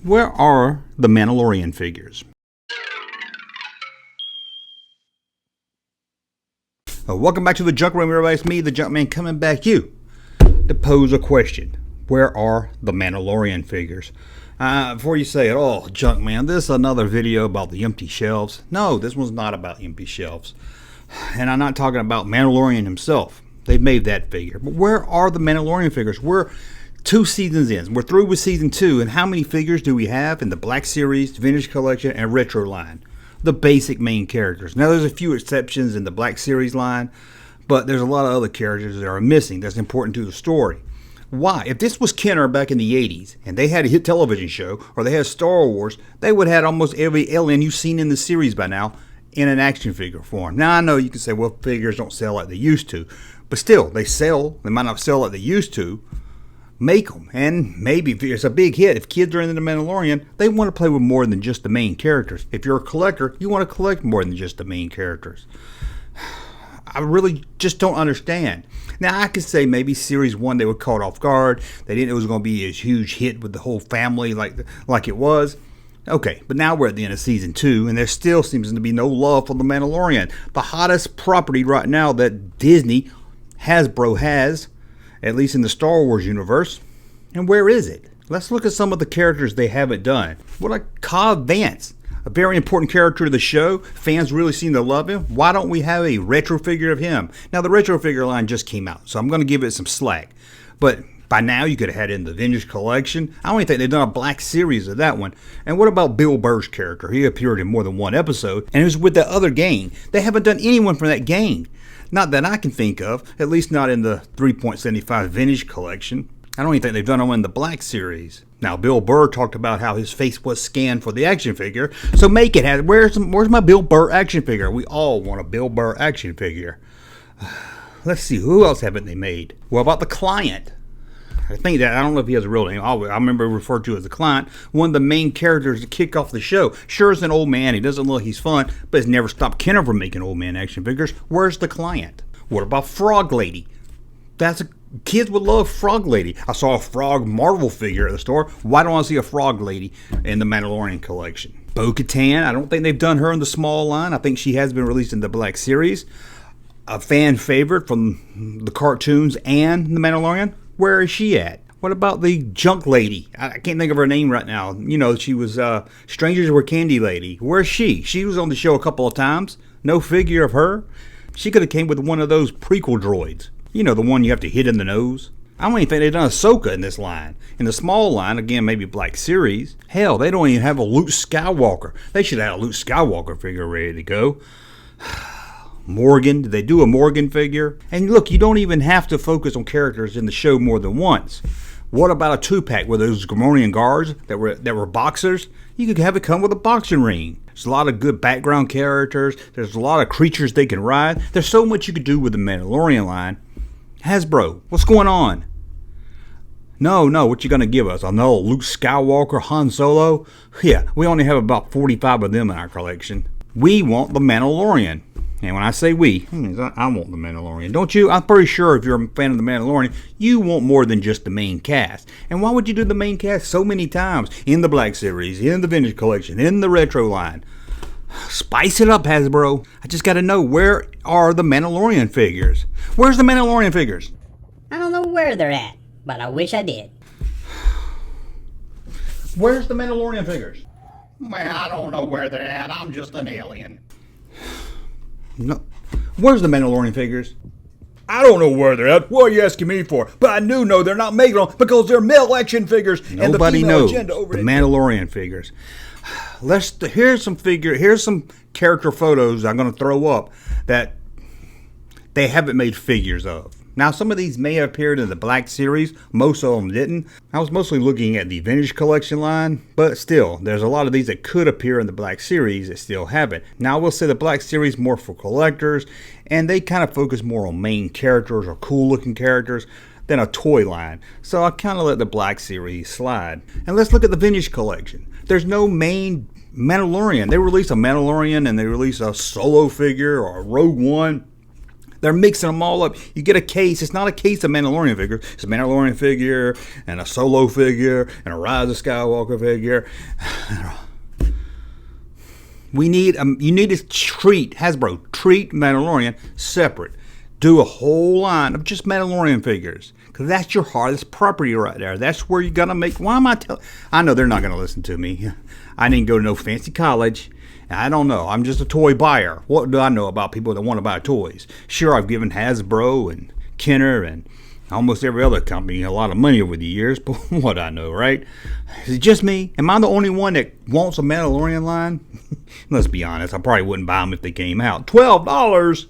Where are the Mandalorian figures? Welcome back to the Junkman. Everybody, it's me, the Junkman, coming back to you to pose a question. Where are the Mandalorian figures? Before you say it, oh, Junkman, this is another video about the empty shelves. No, this one's not about empty shelves. And I'm not talking about Mandalorian himself. They've made that figure. But where are the Mandalorian figures? We're 2 seasons in. We're through with season 2. And how many figures do we have in the Black Series, Vintage Collection, and Retro line? The basic main characters. Now, there's a few exceptions in the Black Series line, but there's a lot of other characters that are missing that's important to the story. Why? If this was Kenner back in the 80s, and they had a hit television show, or they had Star Wars, they would have had almost every alien you've seen in the series by now in an action figure form. Now, I know you can say, well, figures don't sell like they used to, but still, they sell. They might not sell like they used to. Make them, and maybe if it's a big hit, if kids are into the Mandalorian, they want to play with more than just the main characters. If you're a collector, you want to collect more than just the main characters. I really just don't understand. Now, I could say maybe Series 1 they were caught off guard. They didn't know it was going to be a huge hit with the whole family like it was. Okay, but now we're at the end of Season 2, and there still seems to be no love for the Mandalorian. The hottest property right now that Disney, Hasbro has, at least in the Star Wars universe. And where is it? Let's look at some of the characters they haven't done. What like Cobb Vanth, a very important character to the show. Fans really seem to love him. Why don't we have a retro figure of him? Now, the retro figure line just came out, so I'm going to give it some slack. But by now, you could have had it in the Vintage Collection. I don't even think they've done a Black Series of that one. And what about Bill Burr's character? He appeared in more than one episode, and it was with the other gang. They haven't done anyone from that gang. Not that I can think of, at least not in the 3.75 Vintage Collection. I don't even think they've done them in the Black Series. Now, Bill Burr talked about how his face was scanned for the action figure, so make it. Where's my Bill Burr action figure? We all want a Bill Burr action figure. Let's see, who else haven't they made? What about the Client? I don't know if he has a real name. I remember referred to as the Client, one of the main characters to kick off the show. Sure, it's an old man. He doesn't look like he's fun, but it's never stopped Kenner from making old man action figures. Where's the Client? What about Frog Lady? Kids would love Frog Lady. I saw a Frog Marvel figure at the store. Why don't I see a Frog Lady in the Mandalorian collection? Bo-Katan, I don't think they've done her in the small line. I think she has been released in the Black Series. A fan favorite from the cartoons and the Mandalorian. Where is she at? What about the Junk Lady? I can't think of her name right now. You know, she was Strangers Were Candy Lady. Where's she? She was on the show a couple of times. No figure of her. She could have came with one of those prequel droids. You know, the one you have to hit in the nose. I don't even think they've done Ahsoka in this line. In the small line, again, maybe Black Series. Hell, they don't even have a Luke Skywalker. They should have a Luke Skywalker figure ready to go. Morgan, did they do a Morgan figure? And look, you don't even have to focus on characters in the show more than once. What about a 2-pack with those Gamorrean guards that were boxers? You could have it come with a boxing ring. There's a lot of good background characters. There's a lot of creatures they can ride. There's so much you could do with the Mandalorian line. Hasbro, what's going on? No, what you gonna give us? Another Luke Skywalker, Han Solo? Yeah, we only have about 45 of them in our collection. We want the Mandalorian. And when I say we, I want the Mandalorian. Don't you? I'm pretty sure if you're a fan of the Mandalorian, you want more than just the main cast. And why would you do the main cast so many times? In the Black Series, in the Vintage Collection, in the Retro line. Spice it up, Hasbro. I just gotta know, where are the Mandalorian figures? Where's the Mandalorian figures? I don't know where they're at, but I wish I did. Where's the Mandalorian figures? Man, I don't know where they're at. I'm just an alien. No. Where's the Mandalorian figures? I don't know where they're at. What are you asking me for? But I do know they're not making them because they're male action figures. Nobody knows the Mandalorian figures. Here's some character photos I'm going to throw up that they haven't made figures of. Now, some of these may have appeared in the Black Series. Most of them didn't. I was mostly looking at the Vintage Collection line, but still, there's a lot of these that could appear in the Black Series that still haven't. Now, I will say the Black Series more for collectors, and they kind of focus more on main characters or cool-looking characters than a toy line. So I kind of let the Black Series slide. And let's look at the Vintage Collection. There's no main Mandalorian. They release a Mandalorian and they release a Solo figure or a Rogue One. They're mixing them all up. You get a case. It's not a case of Mandalorian figures. It's a Mandalorian figure and a Solo figure and a Rise of Skywalker figure. You need to treat Mandalorian separate. Do a whole line of just Mandalorian figures. Because that's your hardest property right there. That's where you're going to make... Why am I telling... I know they're not going to listen to me. I didn't go to no fancy college. I don't know. I'm just a toy buyer. What do I know about people that want to buy toys? Sure, I've given Hasbro and Kenner and almost every other company a lot of money over the years, but what I know, right? Is it just me? Am I the only one that wants a Mandalorian line? Let's be honest. I probably wouldn't buy them if they came out. $12!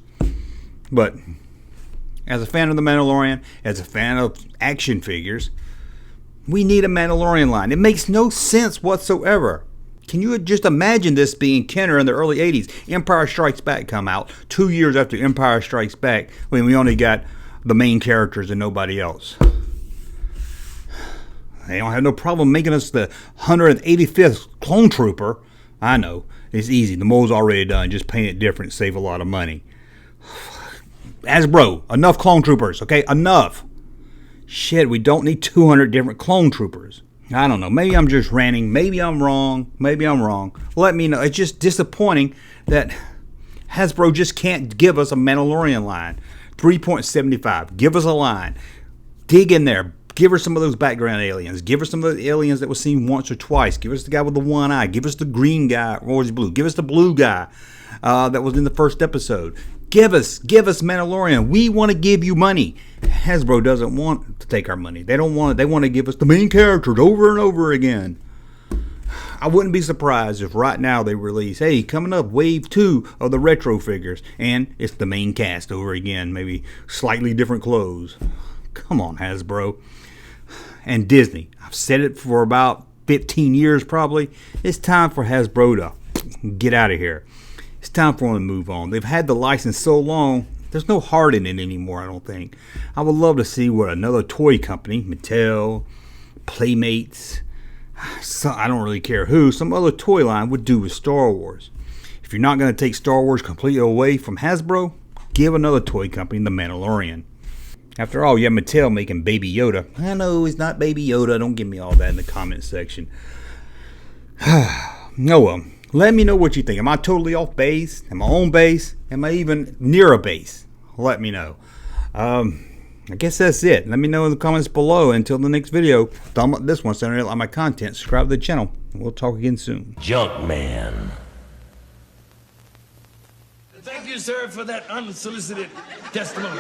But as a fan of the Mandalorian, as a fan of action figures, we need a Mandalorian line. It makes no sense whatsoever. Can you just imagine this being Kenner in the early 80s? Empire Strikes Back come out 2 years after Empire Strikes Back when we only got the main characters and nobody else. They don't have no problem making us the 185th clone trooper. I know. It's easy. The mold's already done. Just paint it different. Save a lot of money. Hasbro, enough clone troopers, okay? Enough. Shit, we don't need 200 different clone troopers. I don't know. Maybe I'm just ranting. Maybe I'm wrong. Let me know. It's just disappointing that Hasbro just can't give us a Mandalorian line. 3.75. Give us a line. Dig in there. Give her some of those background aliens. Give her some of the aliens that was seen once or twice. Give us the guy with the one eye. Give us the green guy, or was he blue? Give us the blue guy that was in the first episode. Give us Mandalorian. We want to give you money. Hasbro doesn't want to take our money. They don't want it. They want to give us the main characters over and over again. I wouldn't be surprised if right now they release, hey, coming up, wave 2 of the retro figures, and it's the main cast over again, maybe slightly different clothes. Come on, Hasbro. And Disney. I've said it for about 15 years probably. It's time for Hasbro to get out of here. It's time for them to move on. They've had the license so long, there's no heart in it anymore, I don't think. I would love to see what another toy company, Mattel, Playmates, I don't really care who, some other toy line would do with Star Wars. If you're not going to take Star Wars completely away from Hasbro, give another toy company the Mandalorian. After all, you have Mattel making Baby Yoda. I know it's not Baby Yoda. Don't give me all that in the comment section. No, well. Let me know what you think. Am I totally off base? Am I on base? Am I even near a base? Let me know. I guess that's it. Let me know in the comments below. Until the next video, thumb up this one so you like my content. Subscribe to the channel. We'll talk again soon. Junkman. Thank you, sir, for that unsolicited testimony.